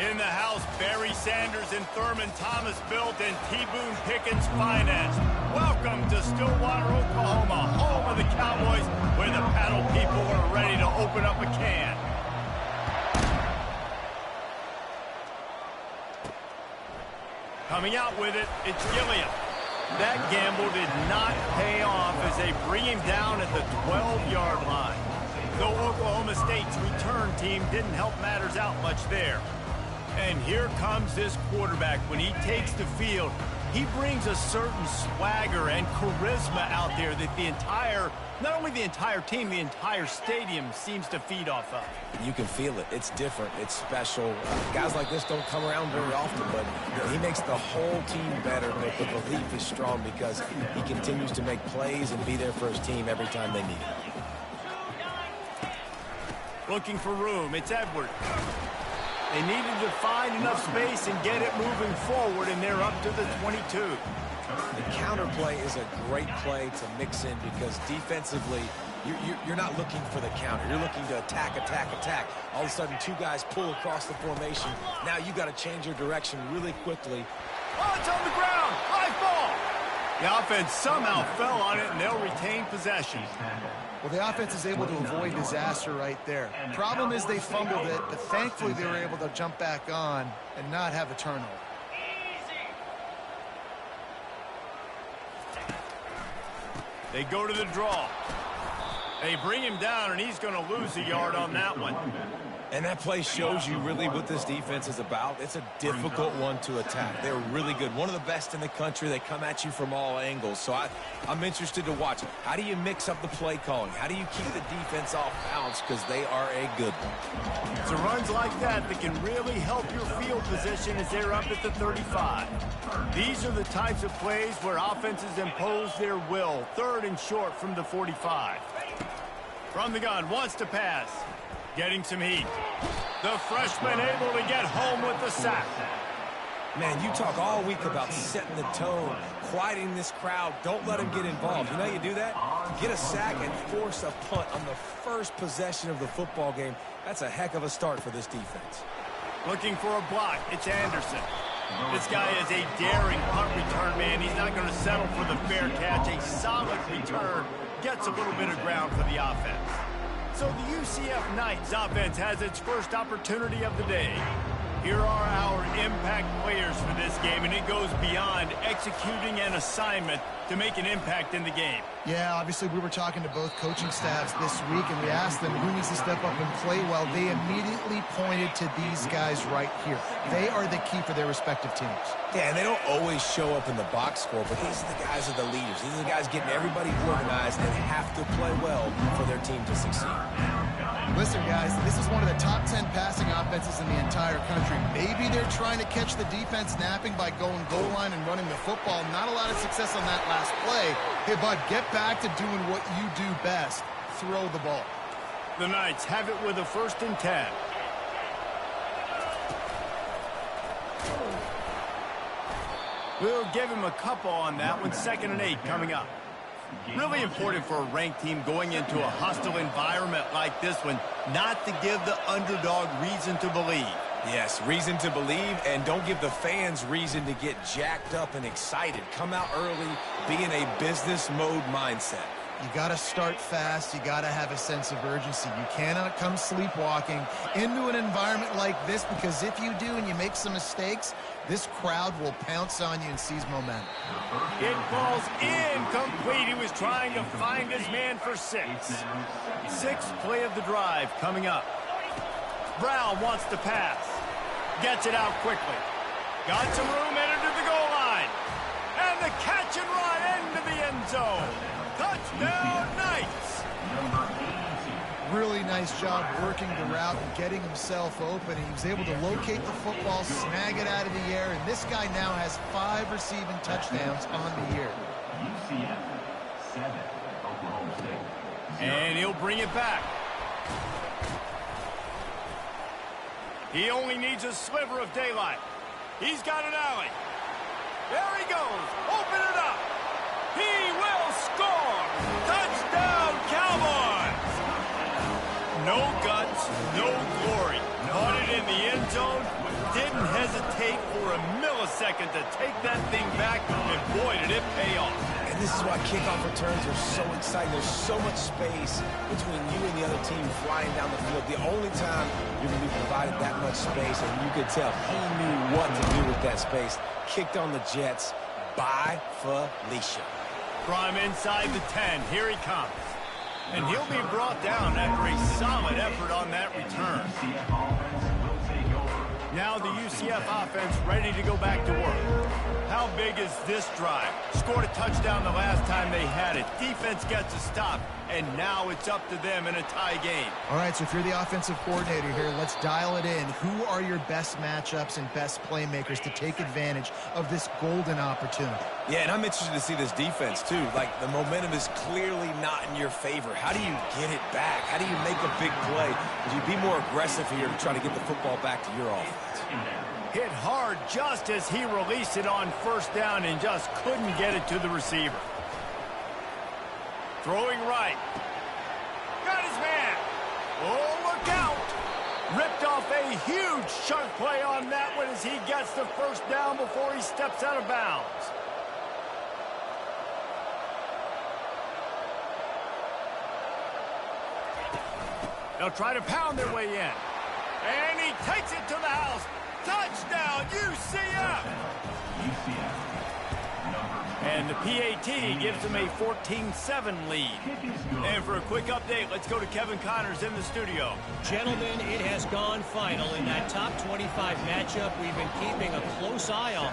In the house, Barry Sanders and Thurman Thomas built and T. Boone Pickens financed. Welcome to Stillwater, Oklahoma, home of the Cowboys, where the paddle people are ready to open up a can. Coming out with it, it's Gilliam. That gamble did not pay off as they bring him down at the 12-yard line. Though Oklahoma State's return team didn't help matters out much there. And here comes this quarterback. When he takes the field, he brings a certain swagger and charisma out there that not only the entire team, the entire stadium seems to feed off of. You can feel it. It's different. It's special. Guys like this don't come around very often, but he makes the whole team better. The belief is strong because he continues to make plays and be there for his team every time they need it. Looking for room. It's Edwards. They needed to find enough space and get it moving forward, and they're up to the 22. The counter play is a great play to mix in because defensively, you're not looking for the counter. You're looking to attack. All of a sudden, two guys pull across the formation. Now you got to change your direction really quickly. Oh, it's on the ground. High ball. The offense somehow fell on it, and they'll retain possession. Well, the offense is able to avoid disaster right there. Problem is they fumbled it, but thankfully they were able to jump back on and not have a turnover. They go to the draw. They bring him down, and he's going to lose a yard on that one. And that play shows you really what this defense is about. It's a difficult one to attack. They're really good. One of the best in the country. They come at you from all angles. So I'm interested to watch. How do you mix up the play calling? How do you keep the defense off balance? Because they are a good one. It's runs like that can really help your field position as they're up at the 35. These are the types of plays where offenses impose their will. 3rd and short from the 45. From the gun, wants to pass. Getting some heat. The freshman able to get home with the sack. Man, you talk all week about setting the tone, quieting this crowd. Don't let them get involved. You know how you do that? Get a sack and force a punt on the first possession of the football game. That's a heck of a start for this defense. Looking for a block. It's Anderson. This guy is a daring punt return man. He's not going to settle for the fair catch. A solid return gets a little bit of ground for the offense. So the UCF Knights offense has its first opportunity of the day. Here are our impact players for this game, and it goes beyond executing an assignment to make an impact in the game. Yeah, obviously we were talking to both coaching staffs this week, and we asked them who needs to step up and play well. They immediately pointed to these guys right here. They are the key for their respective teams. Yeah, and they don't always show up in the box score, but these are the guys that are the leaders. These are the guys getting everybody organized and have to play well for their team to succeed. Listen, guys, this is one of the top 10 passing offenses in the entire country. Maybe they're trying to catch the defense napping by going goal line and running the football. Not a lot of success on that last play. Hey, bud, get back to doing what you do best. Throw the ball. The Knights have it with a 1st and 10. We'll give him a couple on that one. 2nd and 8 coming up. Really important for a ranked team going into a hostile environment like this one, not to give the underdog reason to believe. Yes, reason to believe, and don't give the fans reason to get jacked up and excited. Come out early, be in a business mode mindset. You got to start fast. You got to have a sense of urgency. You cannot come sleepwalking into an environment like this, because if you do and you make some mistakes, this crowd will pounce on you and seize momentum. It falls incomplete. He was trying to find his man for 6. 6th play of the drive coming up. Brown wants to pass. Gets it out quickly. Got some room, entered to the goal line. And the catch and run into the end zone. Touchdown, Knights! Really nice job working the route and getting himself open. He was able to locate the football, snag it out of the air, and this guy now has 5 receiving touchdowns on the year. UCF 7, Oklahoma State. And he'll bring it back. He only needs a sliver of daylight. He's got an alley. There he goes. Open it up. He will score. Touchdown, Cowboys. No guts, no glory. Caught it in the end zone. Didn't hesitate for a millisecond to take that thing back, and boy, did it pay off. And this is why kickoff returns are so exciting. There's so much space between you and the other team flying down the field. The only time you're going to be provided that much space, and you could tell he knew what to do with that space. Kicked on the Jets by Felicia. Prime inside the 10. Here he comes. And he'll be brought down after a solid effort on that return. Now the UCF offense ready to go back to work. How big is this drive? Scored a touchdown the last time they had it. Defense gets a stop, and now it's up to them in a tie game. All right, so if you're the offensive coordinator here, let's dial it in. Who are your best matchups and best playmakers to take advantage of this golden opportunity? Yeah, and I'm interested to see this defense, too. Like, the momentum is clearly not in your favor. How do you get it back? How do you make a big play? Would you be more aggressive here to try to get the football back to your offense? Hit hard just as he released it on first down and just couldn't get it to the receiver. Throwing right. Got his man. Oh, look out. Ripped off a huge chunk play on that one as he gets the first down before he steps out of bounds. They'll try to pound their way in. And he takes it to the house. Touchdown, UCF! And the PAT gives them a 14-7 lead. And for a quick update, let's go to Kevin Connors in the studio. Gentlemen, it has gone final in that top 25 matchup we've been keeping a close eye on.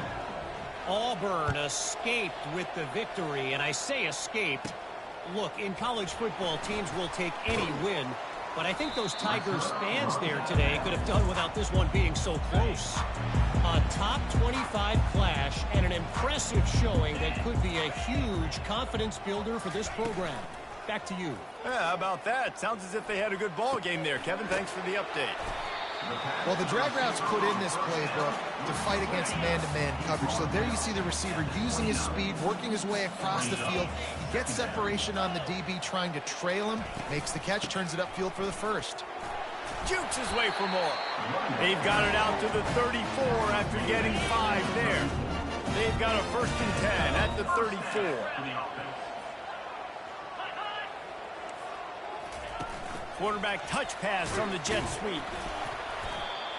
Auburn escaped with the victory, and I say escaped. Look, in college football, teams will take any win. But I think those Tigers fans there today could have done without this one being so close. A top 25 clash and an impressive showing that could be a huge confidence builder for this program. Back to you. Yeah, how about that? Sounds as if they had a good ball game there. Kevin, thanks for the update. Well, the drag routes put in this playbook to fight against man-to-man coverage. So there you see the receiver using his speed, working his way across the field. He gets separation on the DB, trying to trail him, makes the catch, turns it upfield for the first. Jukes his way for more. They've got it out to the 34 after getting 5 there. They've got a 1st and 10 at the 34. Quarterback touch pass on the jet sweep.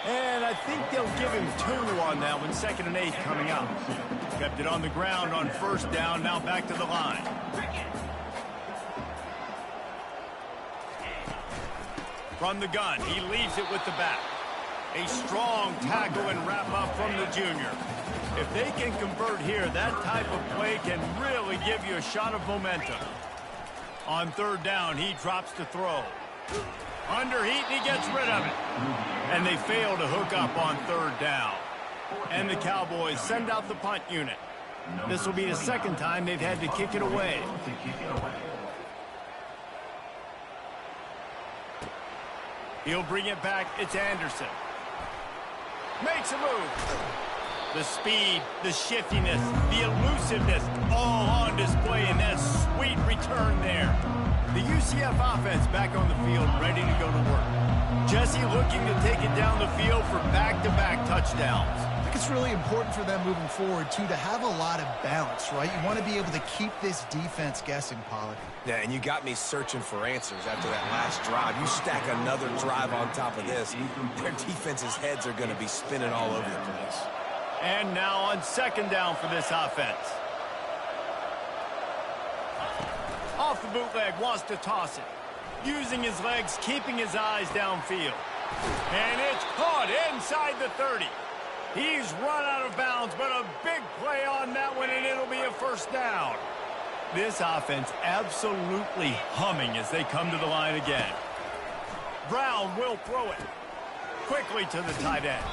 And I think they'll give him 2 on that one. 2nd and 8 coming up. Kept it on the ground on first down. Now back to the line. From the gun, he leaves it with the back. A strong tackle and wrap up from the junior. If they can convert here, that type of play can really give you a shot of momentum. On 3rd down, he drops to throw. Under heat, and he gets rid of it. And they fail to hook up on 3rd down. And the Cowboys send out the punt unit. This will be the 2nd time they've had to kick it away. He'll bring it back. It's Anderson. Makes a move. The speed, the shiftiness, the elusiveness, all on display in that sweet return there. The UCF offense back on the field, ready to go to work. Jesse looking to take it down the field for back-to-back touchdowns. I think it's really important for them moving forward, too, to have a lot of balance, right? You want to be able to keep this defense guessing, Pollack. Yeah, and you got me searching for answers after that last drive. You stack another drive on top of this, their defense's heads are going to be spinning all over the place. And now on 2nd down for this offense. Off the bootleg, wants to toss it. Using his legs, keeping his eyes downfield. And it's caught inside the 30. He's run out of bounds, but a big play on that one, and it'll be a 1st down. This offense absolutely humming as they come to the line again. Brown will throw it quickly to the tight end.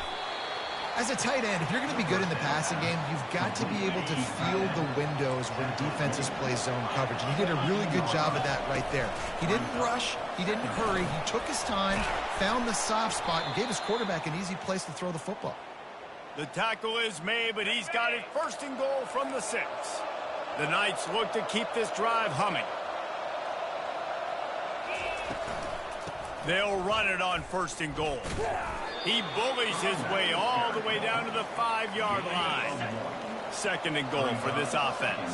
As a tight end, if you're going to be good in the passing game, you've got to be able to feel the windows when defenses play zone coverage. And he did a really good job of that right there. He didn't rush. He didn't hurry. He took his time, found the soft spot, and gave his quarterback an easy place to throw the football. The tackle is made, but he's got it 1st and goal from the 6. The Knights look to keep this drive humming. They'll run it on 1st and goal. He bullies his way all the way down to the 5-yard line. Second and goal for this offense.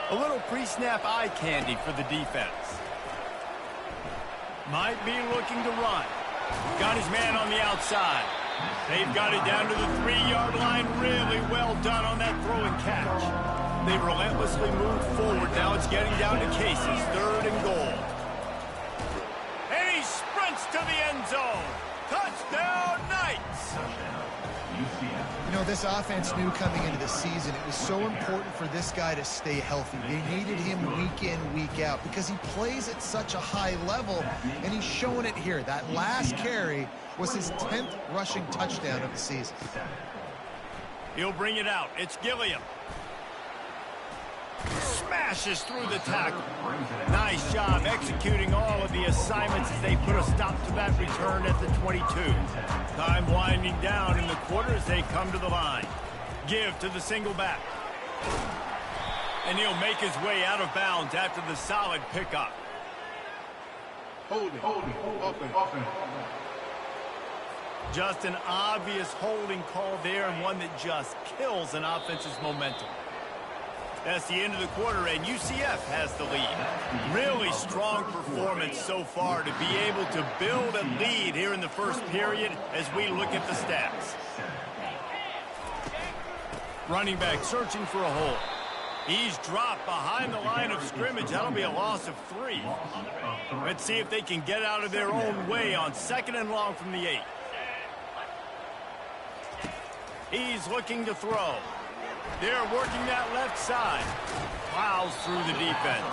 A little pre-snap eye candy for the defense. Might be looking to run. Got his man on the outside. They've got it down to the 3-yard line. Really well done on that throw and catch. They relentlessly moved forward. Now it's getting down to Cases. Third and goal. And he sprints to the end zone. Touchdown, Knights! You know, this offense knew coming into the season it was so important for this guy to stay healthy. They needed him week in, week out because he plays at such a high level, and he's showing it here. That last carry was his 10th rushing touchdown of the season. He'll bring it out. It's Gilliam. Smashes through the tackle. Nice job executing all of the assignments as they put a stop to that return at the 22. Time winding down in the quarter as they come to the line. Give to the single back. And he'll make his way out of bounds after the solid pickup. Holding, open. Just an obvious holding call there, and one that just kills an offense's momentum. That's the end of the quarter, and UCF has the lead. Really strong performance so far to be able to build a lead here in the first period as we look at the stats. Running back searching for a hole. He's dropped behind the line of scrimmage. That'll be a loss of 3. Let's see if they can get out of their own way on 2nd and long from the 8. He's looking to throw. They're working that left side. Plows through the defense.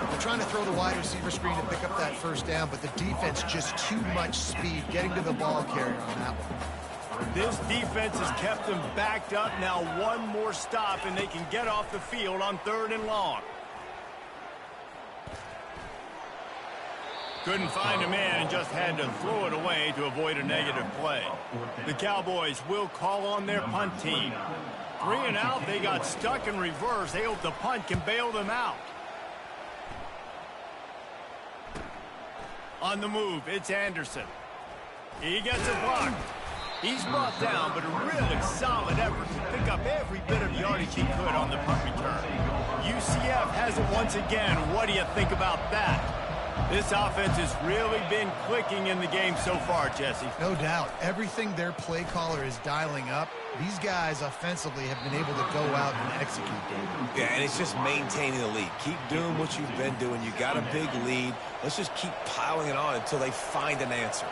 They're trying to throw the wide receiver screen to pick up that first down, but the defense just too much speed getting to the ball carrier on that one. This defense has kept them backed up. Now one more stop, and they can get off the field on 3rd and long. Couldn't find a man and just had to throw it away to avoid a negative play. The Cowboys will call on their punt team. 3 and out, they got stuck in reverse. They hope the punt can bail them out. On the move, it's Anderson. He gets a block. He's brought down, but a really solid effort to pick up every bit of yardage he could on the punt return. UCF has it once again. What do you think about that? This offense has really been clicking in the game so far, Jesse. No doubt. Everything their play caller is dialing up, these guys offensively have been able to go out and execute. Yeah, and it's just maintaining the lead. Keep doing what you've been doing. You got a big lead. Let's just keep piling it on until they find an answer.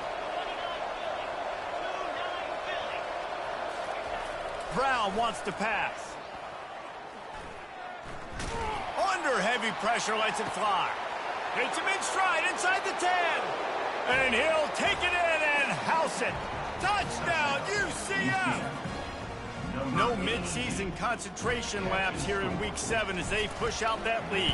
Brown wants to pass. Under heavy pressure, lets it fly. Hits him in stride inside the 10. And he'll take it in and house it. Touchdown, UCF! No midseason concentration laps here in Week 7 as they push out that lead.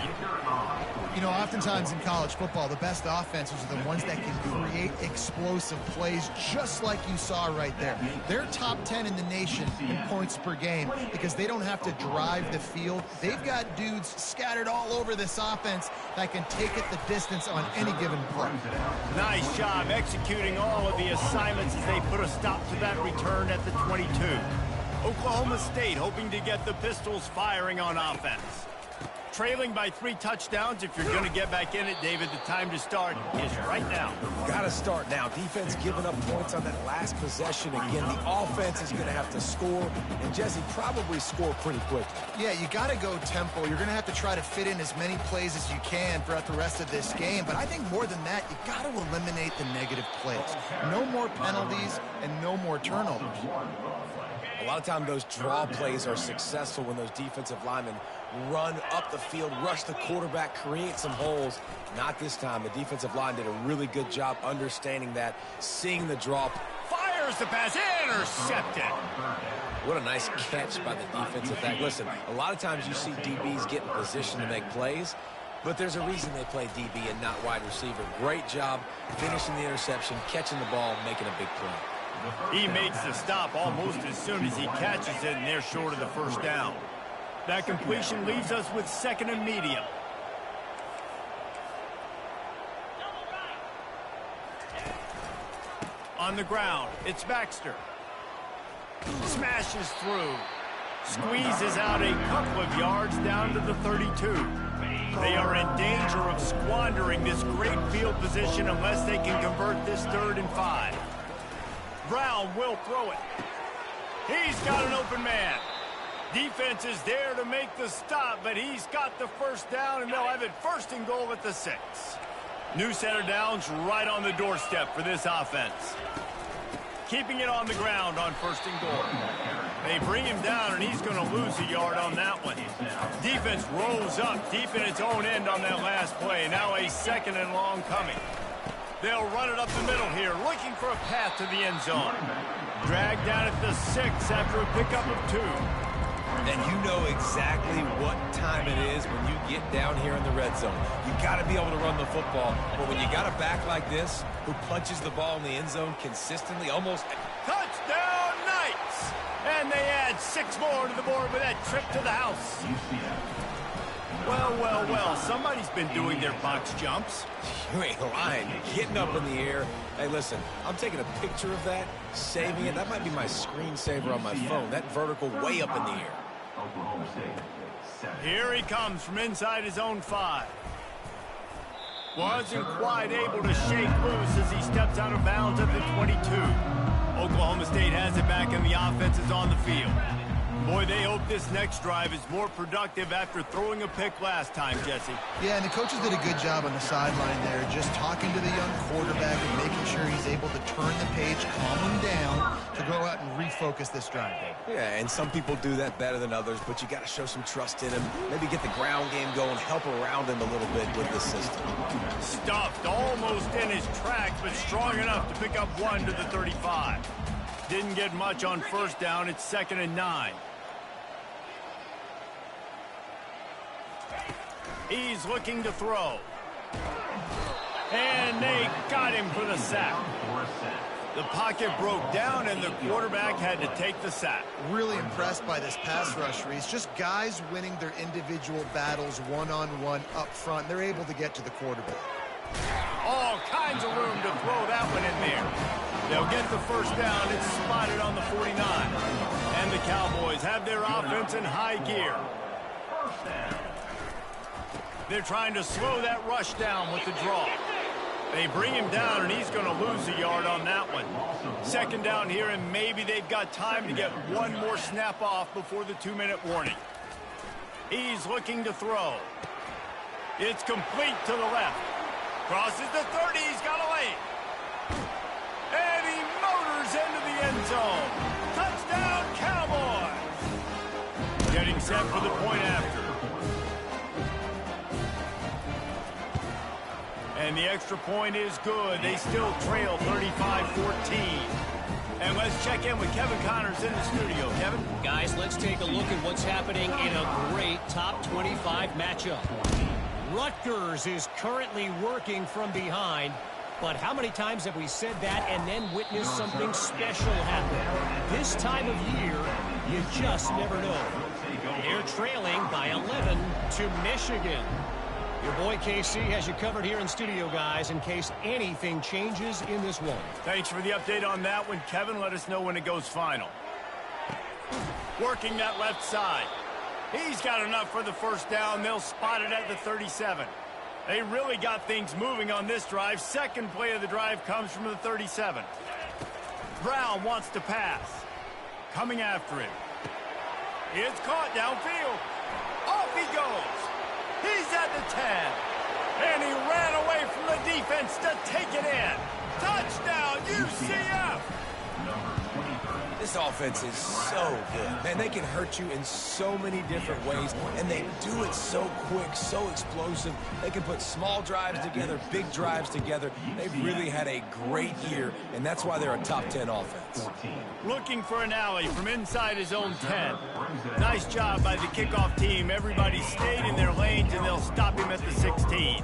You know, oftentimes in college football, the best offenses are the ones that can create explosive plays just like you saw right there. They're top 10 in the nation in points per game because they don't have to drive the field. They've got dudes scattered all over this offense that can take it the distance on any given play. Nice job executing all of the assignments as they put a stop to that return at the 22. Oklahoma State hoping to get the Pistols firing on offense. Trailing by 3 touchdowns. If you're going to get back in it, David, the time to start is right now. Got to start now. Defense giving up points on that last possession. Again, the offense is going to have to score, and Jesse probably score pretty quickly. Yeah, you got to go tempo. You're going to have to try to fit in as many plays as you can throughout the rest of this game. But I think more than that, you got to eliminate the negative plays. No more penalties and no more turnovers. A lot of times those draw plays are successful when those defensive linemen run up the field, rush the quarterback, create some holes. Not this time. The defensive line did a really good job understanding that, seeing the draw. Fires the pass, intercepted. What a nice catch by the defensive back. Listen, a lot of times you see DBs get in position to make plays, but there's a reason they play DB and not wide receiver. Great job finishing the interception, catching the ball, making a big play. He makes the stop almost as soon as he catches it, and they're short of the first down. That completion leaves us with 2nd and medium. On the ground, it's Baxter. Smashes through. Squeezes out a couple of yards down to the 32. They are in danger of squandering this great field position unless they can convert this 3rd and 5. Brown will throw it. He's got an open man. Defense is there to make the stop, but he's got the first down, and they'll have it 1st and goal at the 6. New set of downs right on the doorstep for this offense. Keeping it on the ground on 1st and goal. They bring him down, and he's going to lose a yard on that one. Defense rolls up deep in its own end on that last play. Now a 2nd and long coming. They'll run it up the middle here, looking for a path to the end zone. Dragged down at the 6 after a pickup of 2. And you know exactly what time it is when you get down here in the red zone. You got to be able to run the football. But when you got a back like this who punches the ball in the end zone consistently, almost... Touchdown, Knights! And they add 6 more to the board with that trip to the house. Well, well, well, somebody's been doing their box jumps. You ain't lying. Getting up in the air. Hey, listen, I'm taking a picture of that, saving it. That might be my screensaver on my phone. That vertical way up in the air. Here he comes from inside his own 5. Wasn't quite able to shake loose as he steps out of bounds at the 22. Oklahoma State has it back and the offense is on the field. Boy, they hope this next drive is more productive after throwing a pick last time, Jesse. Yeah, and the coaches did a good job on the sideline there, just talking to the young quarterback and making sure he's able to turn the page, calm him down, to go out and refocus this drive, baby. Yeah, and some people do that better than others, but you got to show some trust in him. Maybe get the ground game going, help around him a little bit with this system. Stuffed almost in his tracks, but strong enough to pick up 1 to the 35. Didn't get much on 1st down. It's 2nd and 9. He's looking to throw. And they got him for the sack. The pocket broke down, and the quarterback had to take the sack. Really impressed by this pass rush, Reese. Just guys winning their individual battles one-on-one up front. They're able to get to the quarterback. All kinds of room to throw that one in there. They'll get the 1st down. It's spotted on the 49. And the Cowboys have their offense in high gear. They're trying to slow that rush down with the draw. They bring him down, and he's going to lose a yard on that one. 2nd down here, and maybe they've got time to get 1 more snap off before the 2-minute warning. He's looking to throw. It's complete to the left. Crosses the 30. He's got a lane. And he motors into the end zone. Touchdown, Cowboys! Getting set for the point after. And the extra point is good. They still trail 35-14. And let's check in with Kevin Connors in the studio. Kevin? Guys, let's take a look at what's happening in a great top 25 matchup. Rutgers is currently working from behind. But how many times have we said that and then witnessed something special happen? This time of year, you just never know. They're trailing by 11 to Michigan. Your boy KC has you covered here in studio, guys, in case anything changes in this one. Thanks for the update on that one, Kevin. Let us know when it goes final. Working that left side. He's got enough for the 1st down. They'll spot it at the 37. They really got things moving on this drive. 2nd play of the drive comes from the 37. Brown wants to pass. Coming after him. It's caught downfield. Off he goes. He's at the 10. And he ran away from the defense to take it in. Touchdown, UCF! This offense is so good. Man, they can hurt you in so many different ways, and they do it so quick, so explosive. They can put small drives together, big drives together. They've really had a great year, and that's why they're a top 10 offense. Looking for an alley from inside his own 10. Nice job by the kickoff team. Everybody stayed in their lanes, and they'll stop him at the 16.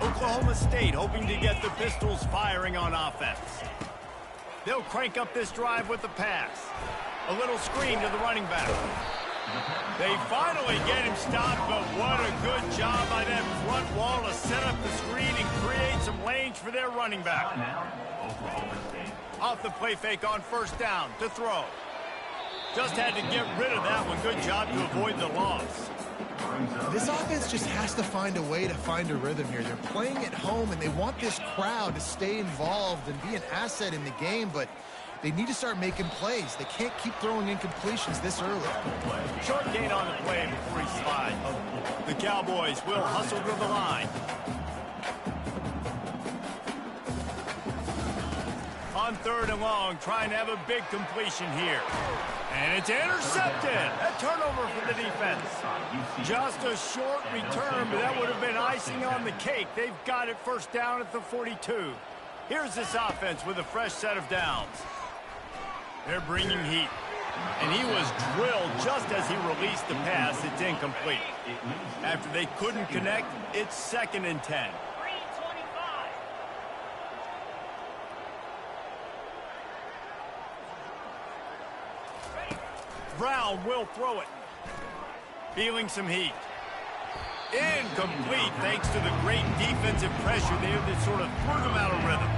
Oklahoma State hoping to get the Pistols firing on offense. They'll crank up this drive with the pass. A little screen to the running back. They finally get him stopped, but what a good job by that front wall to set up the screen and create some lanes for their running back. Off the play fake on first down to throw. Just had to get rid of that one. Good job to avoid the loss. This offense just has to find a way to find a rhythm here. They're playing at home, and they want this crowd to stay involved and be an asset in the game, but they need to start making plays. They can't keep throwing incompletions this early. Short gain on the play before he slides. The Cowboys will hustle to the line. On 3rd and long, trying to have a big completion here. And it's intercepted. A turnover for the defense. Just a short return, but that would have been icing on the cake. They've got it first down at the 42. Here's this offense with a fresh set of downs. They're bringing heat. And he was drilled just as he released the pass. It's incomplete. After they couldn't connect, it's 2nd and 10. Brown will throw it. Feeling some heat. Incomplete thanks to the great defensive pressure there that sort of threw them out of rhythm.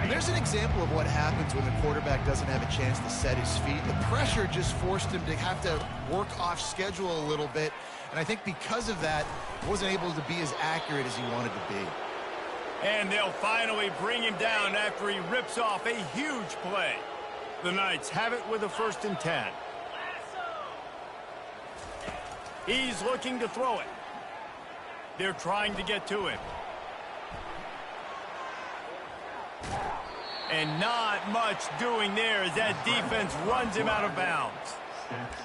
And there's an example of what happens when the quarterback doesn't have a chance to set his feet. The pressure just forced him to have to work off schedule a little bit. And I think because of that, he wasn't able to be as accurate as he wanted to be. And they'll finally bring him down after he rips off a huge play. The Knights have it with a 1st and 10. He's looking to throw it. They're trying to get to him. And not much doing there as that defense runs him out of bounds.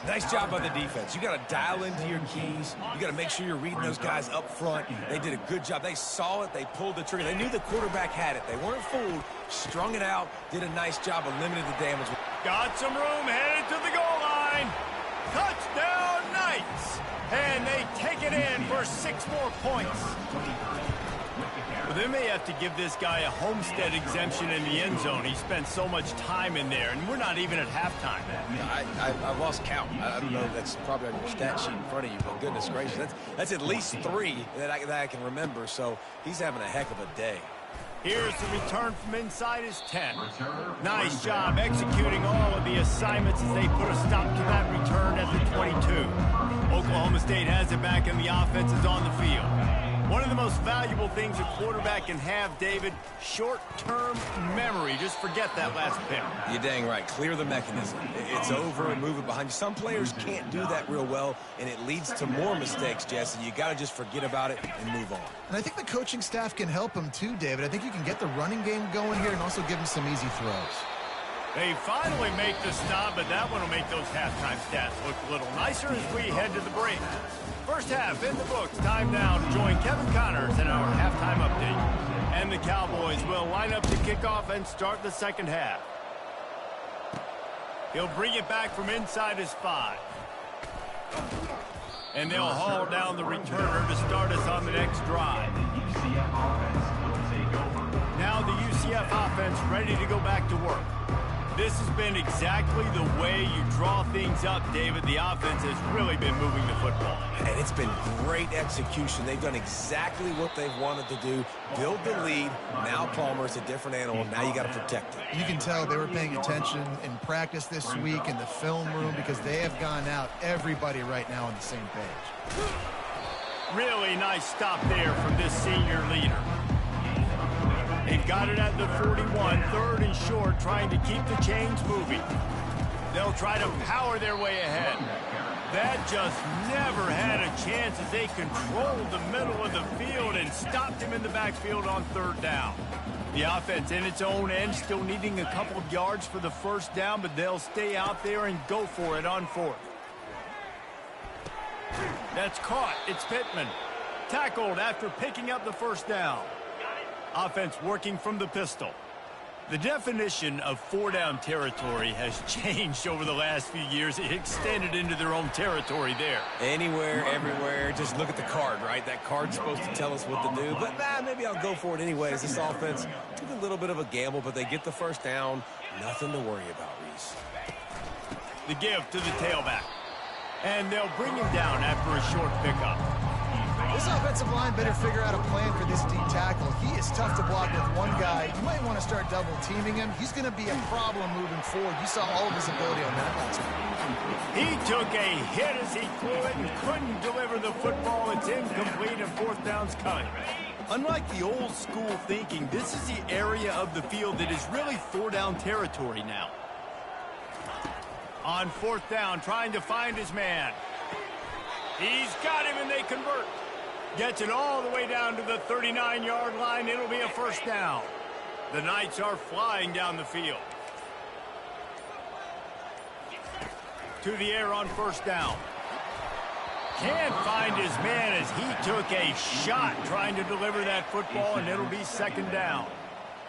Nice job by the defense. You got to dial into your keys. You got to make sure you're reading those guys up front. They did a good job. They saw it. They pulled the trigger. They knew the quarterback had it. They weren't fooled. Strung it out. Did a nice job of limiting the damage. Got some room, headed to the goal line. Touchdown, Knights. And they take it in for 6 more points. Well, they may have to give this guy a homestead exemption in the end zone. He spent so much time in there, and we're not even at halftime. I lost count. I don't know. That's probably on your stat sheet in front of you, but goodness gracious. That's at least 3 that I can remember, so he's having a heck of a day. Here's the return from inside his 10. Nice job executing all of the assignments as they put a stop to that return at the 22. Oklahoma State has it back, and the offense is on the field. One of the most valuable things a quarterback can have, David, short-term memory. Just forget that last pick. You're dang right. Clear the mechanism. It's over and move it behind you. Some players can't do that real well, and it leads to more mistakes, Jesse. You got to just forget about it and move on. And I think the coaching staff can help him too, David. I think you can get the running game going here and also give him some easy throws. They finally make the stop, but that one will make those halftime stats look a little nicer as we head to the break. First half in the books. Time now to join Kevin Connors in our halftime update. And the Cowboys will line up to kick off and start the second half. He'll bring it back from inside his 5. And they'll haul down the returner to start us on the next drive. Now the UCF offense ready to go back to work. This has been exactly the way you draw things up, David. The offense has really been moving the football. And it's been great execution. They've done exactly what they've wanted to do. Build the lead. Now Palmer's a different animal. Now you got to protect it. You can tell they were paying attention in practice this week in the film room because they have gone out, everybody right now on the same page. Really nice stop there from this senior leader. They've got it at the 41, 3rd and short, trying to keep the chains moving. They'll try to power their way ahead. That just never had a chance as they controlled the middle of the field and stopped him in the backfield on 3rd down. The offense in its own end still needing a couple of yards for the first down, but they'll stay out there and go for it on 4th. That's caught. It's Pittman. Tackled after picking up the first down. Offense working from the pistol. The definition of 4-down territory has changed over the last few years. It extended into their own territory there. Anywhere, everywhere, just look at the card, right? That card's supposed to tell us what to do, but maybe I'll go for it anyways. This offense took a little bit of a gamble, but they get the first down. Nothing to worry about, Reese. The give to the tailback. And they'll bring him down after a short pickup. This offensive line better figure out a plan for this D tackle. He is tough to block with one guy. You might want to start double teaming him. He's going to be a problem moving forward. You saw all of his ability on that last one. He took a hit as he threw it and couldn't deliver the football. It's incomplete and fourth down's coming. Unlike the old school thinking, this is the area of the field that is really four-down territory now. On fourth down, trying to find his man. He's got him, and they convert. Gets it all the way down to the 39-yard line. It'll be a first down. The Knights are flying down the field. To the air on first down. Can't find his man as he took a shot trying to deliver that football, and it'll be second down.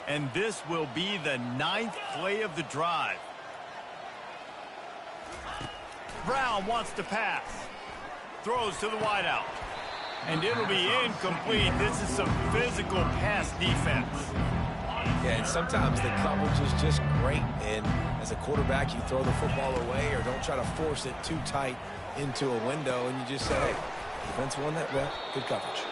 And this will be the 9th play of the drive. Brown wants to pass. Throws to the wideout. And it'll be incomplete. This is some physical pass defense. Yeah, and sometimes the coverage is just great. And as a quarterback, you throw the football away or don't try to force it too tight into a window, and you just say, hey, defense won that. Well, good coverage.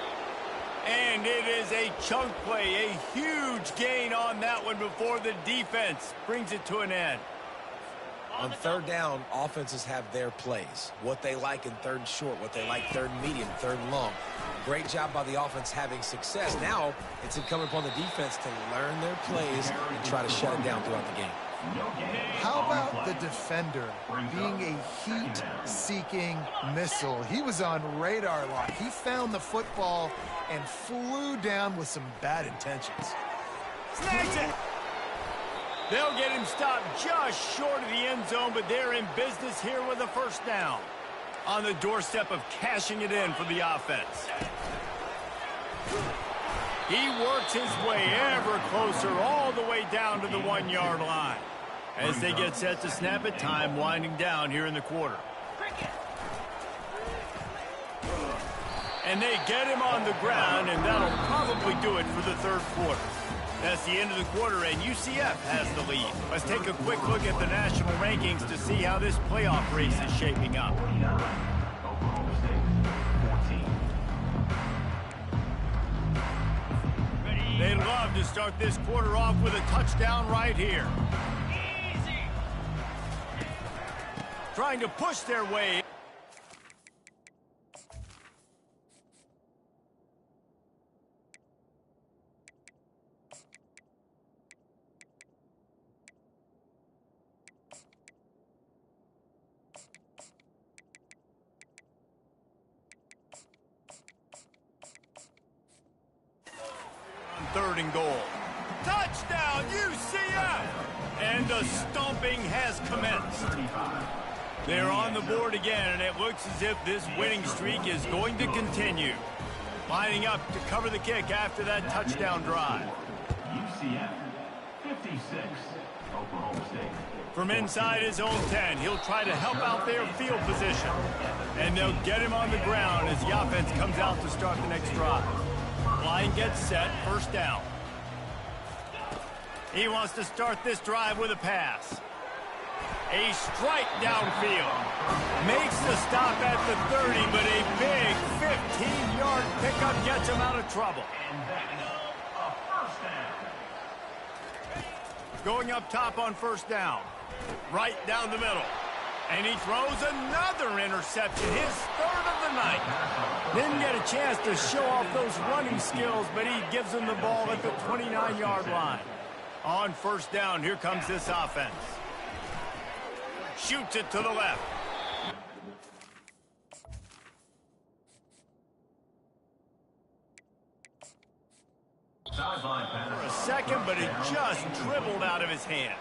And it is a chunk play, a huge gain on that one before the defense brings it to an end. On third down, offenses have their plays. What they like in third and short, what they like third and medium, third and long. Great job by the offense having success. Now it's incumbent upon the defense to learn their plays and try to shut it down throughout the game. How about the defender being a heat-seeking missile? He was on radar lock. He found the football and flew down with some bad intentions. Snags it! They'll get him stopped just short of the end zone, but they're in business here with a first down. On the doorstep of cashing it in for the offense. He works his way ever closer all the way down to the 1-yard line. As they get set to snap it, time winding down here in the quarter. And they get him on the ground, and that'll probably do it for the third quarter. That's the end of the quarter, and UCF has the lead. Let's take a quick look at the national rankings to see how this playoff race is shaping up. They'd love to start this quarter off with a touchdown right here. Easy. Trying to push their way. Third and goal. Touchdown, UCF! And the stomping has commenced. They're on the board again, and it looks as if this winning streak is going to continue. Lining up to cover the kick after that touchdown drive. UCF 56, Oklahoma State. From inside his own 10, he'll try to help out their field position. And they'll get him on the ground as the offense comes out to start the next drive. Line gets set, first down. He wants to start this drive with a pass. A strike downfield. Makes the stop at the 30, but a big 15-yard pickup gets him out of trouble. Going up top on first down. Right down the middle. And he throws another interception, his third of the night. Didn't get a chance to show off those running skills, but he gives them the ball at the 29-yard line. On first down, here comes this offense. Shoots it to the left. For a second, but it just dribbled out of his hands.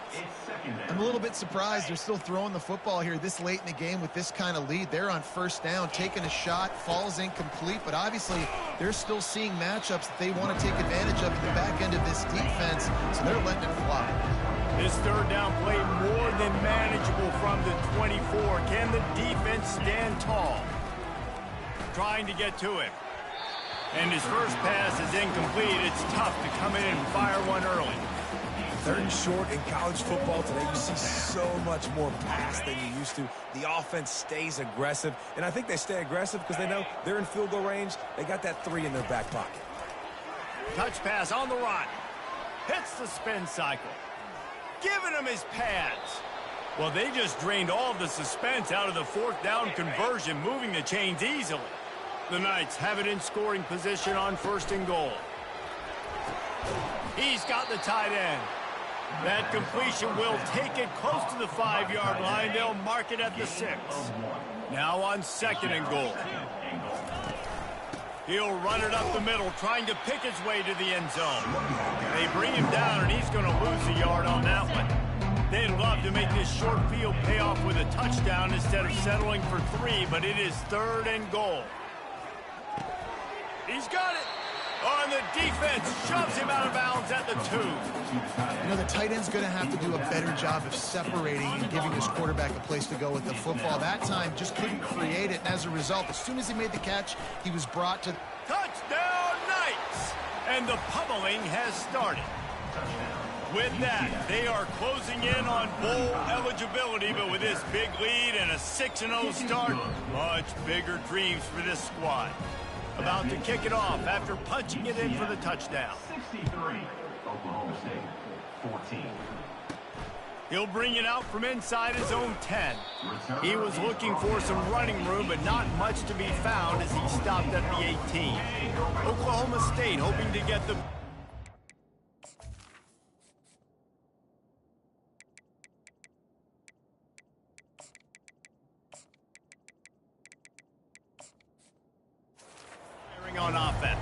I'm a little bit surprised they're still throwing the football here this late in the game with this kind of lead. They're on first down, taking a shot, falls incomplete, but obviously they're still seeing matchups that they want to take advantage of at the back end of this defense, so they're letting it fly. This third down play more than manageable from the 24. Can the defense stand tall? Trying to get to him. And his first pass is incomplete. It's tough to come in and fire one early. Third and short in college football today, you see so much more pass than you used to. The offense stays aggressive, and I think they stay aggressive because they know they're in field goal range. They got that 3 in their back pocket. Touch pass on the run. Hits the spin cycle. Giving him his pads. Well, they just drained all the suspense out of the fourth down conversion, moving the chains easily. The Knights have it in scoring position on 1st and goal. He's got the tight end. That completion will take it close to the 5-yard line. They'll mark it at the 6. Now on 2nd and goal. He'll run it up the middle, trying to pick his way to the end zone. They bring him down, and he's going to lose a yard on that one. They'd love to make this short field pay off with a touchdown instead of settling for 3, but it is 3rd and goal. He's got it. On the defense, shoves him out of bounds at the 2. You know, the tight end's going to have to do a better job of separating and giving his quarterback a place to go with the football. That time, just couldn't create it, and as a result, as soon as he made the catch, he was brought to... Touchdown, Knights! And the pummeling has started. With that, they are closing in on bowl eligibility, but with this big lead and a 6-0 start, much bigger dreams for this squad. About to kick it off after punching it in for the touchdown. 63, Oklahoma State, 14. He'll bring it out from inside his own 10. He was looking for some running room, but not much to be found as he stopped at the 18. Oklahoma State hoping to get the... on offense.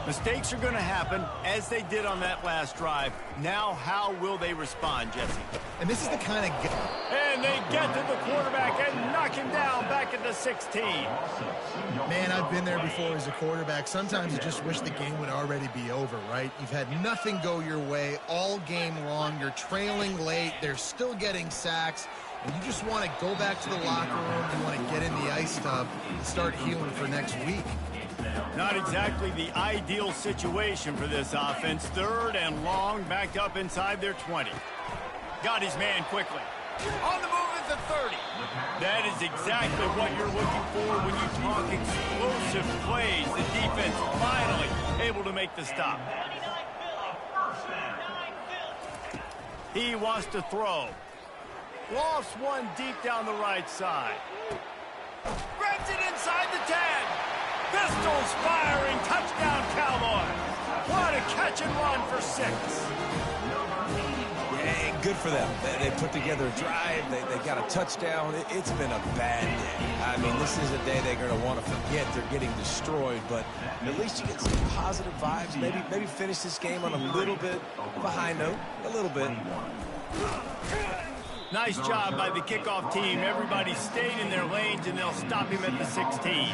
Mistakes are going to happen, as they did on that last drive. Now, how will they respond, Jesse? And this is the kind of... And they get to the quarterback and knock him down back at the 16. Man, I've been there before as a quarterback. Sometimes you just wish the game would already be over, right? You've had nothing go your way all game long. You're trailing late. They're still getting sacks. And you just want to go back to the locker room. You want to get in the ice tub and start healing for next week. Not exactly the ideal situation for this offense. 3rd and long, backed up inside their 20. Got his man quickly. On the move at the 30. That is exactly what you're looking for when you talk explosive plays. The defense finally able to make the stop. He wants to throw. Lost one deep down the right side. Grabs it inside the 10. Pistols firing, touchdown Cowboys. What a catch and run for 6. Yeah, good for them. They put together a drive. They got a touchdown. It's been a bad day. I mean, this is a day they're going to want to forget. They're getting destroyed, but at least you get some positive vibes. Maybe finish this game on a little bit of a high note. A little bit. Nice job by the kickoff team. Everybody stayed in their lanes, and they'll stop him at the 16.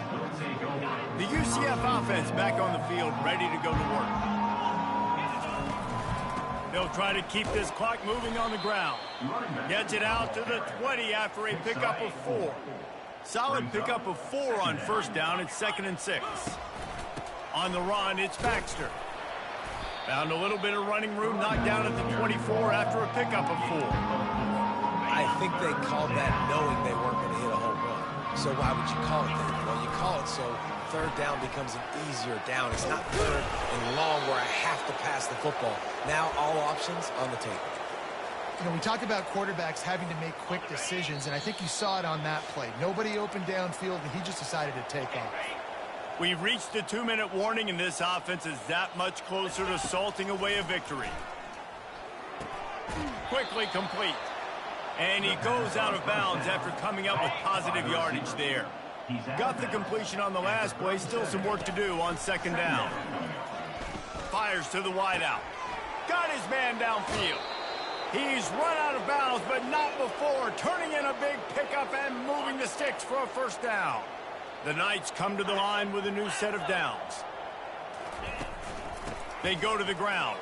The UCF offense back on the field, ready to go to work. They'll try to keep this clock moving on the ground. Gets it out to the 20 after a pickup of 4. Solid pickup of 4 on 1st down. It's 2nd and 6. On the run, it's Baxter. Found a little bit of running room, knocked down at the 24 after a pickup of 4. I think they called that knowing they weren't going to hit a home run. So why would you call it that? Well, you call it so 3rd down becomes an easier down. It's not 3rd and long where I have to pass the football. Now all options on the table. You know, we talk about quarterbacks having to make quick decisions, and I think you saw it on that play. Nobody opened downfield, and he just decided to take off. We've reached the 2-minute warning, and this offense is that much closer to salting away a victory. Quickly complete. And he goes out of bounds after coming up with positive yardage there. Got the completion on the last play. Still some work to do on 2nd down. Fires to the wideout. Got his man downfield. He's run out of bounds, but not before. Turning in a big pickup and moving the sticks for a 1st down. The Knights come to the line with a new set of downs. They go to the ground.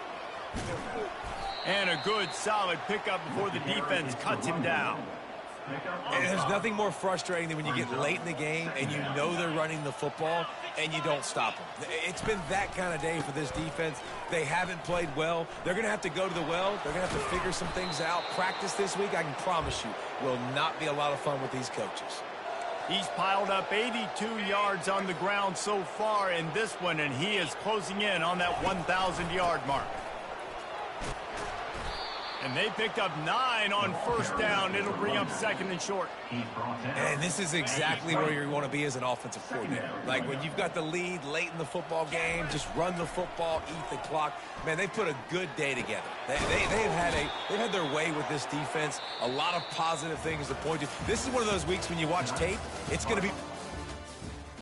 And a good, solid pickup before the defense cuts him down. And there's nothing more frustrating than when you get late in the game and you know they're running the football and you don't stop them. It's been that kind of day for this defense. They haven't played well. They're going to have to go to the well. They're going to have to figure some things out. Practice this week, I can promise you, will not be a lot of fun with these coaches. He's piled up 82 yards on the ground so far in this one, and he is closing in on that 1,000-yard mark. And they picked up 9 on first down. It'll bring up second and short. And this is exactly where you want to be as an offensive coordinator. Like when you've got the lead late in the football game, just run the football, eat the clock. Man, they put a good day together. They've had their way with this defense. A lot of positive things to point to. This is one of those weeks when you watch tape, it's going to be